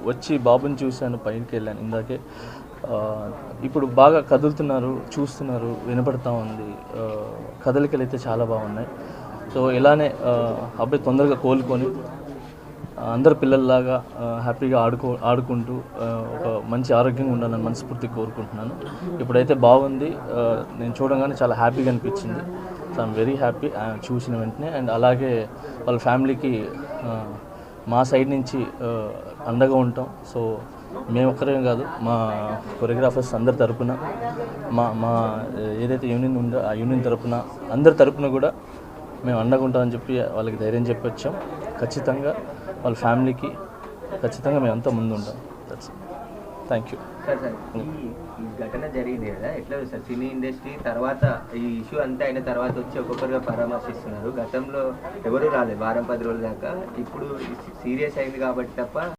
వచ్చి బాబుని చూశాను, పైకి వెళ్ళాను ఇందాకే. ఇప్పుడు బాగా కదులుతున్నారు, చూస్తున్నారు, వినపడతా ఉంది. కదలికలు అయితే చాలా బాగున్నాయి. సో ఇలానే అబ్బాయి తొందరగా కోలుకొని అందరు పిల్లల్లాగా హ్యాపీగా ఆడుకుంటూ ఒక మంచి ఆరోగ్యంగా ఉండాలని మనస్ఫూర్తిగా కోరుకుంటున్నాను. ఇప్పుడైతే బాగుంది. నేను చూడగానే చాలా హ్యాపీగా అనిపించింది. సో ఐఎమ్ వెరీ హ్యాపీ చూసిన వెంటనే. అండ్ అలాగే వాళ్ళ ఫ్యామిలీకి మా సైడ్ నుంచి అండగా ఉంటాం. సో మేము ఒక్కరే కాదు, మా కొరియోగ్రాఫర్స్ అందరి తరపున, మా ఏదైతే యూనియన్ ఉందో ఆ యూనియన్ తరపున, అందరి తరపున కూడా మేము అండగా ఉంటామని చెప్పి వాళ్ళకి ధైర్యం చెప్పి వచ్చాం. ఖచ్చితంగా వాళ్ళ ఫ్యామిలీకి ఖచ్చితంగా మేమంతా ముందు ఉంటాం. Thank you. ఈ ఘటన జరిగింది కదా, ఎట్లా సార్ సినీ ఇండస్ట్రీ తర్వాత ఈ ఇష్యూ అంతా అయిన తర్వాత వచ్చి ఒక్కొక్కరుగా పరామర్శిస్తున్నారు. గతంలో ఎవరు రాలేదు వారం 10 రోజుల దాకా. ఇప్పుడు సీరియస్ అయింది కాబట్టి తప్ప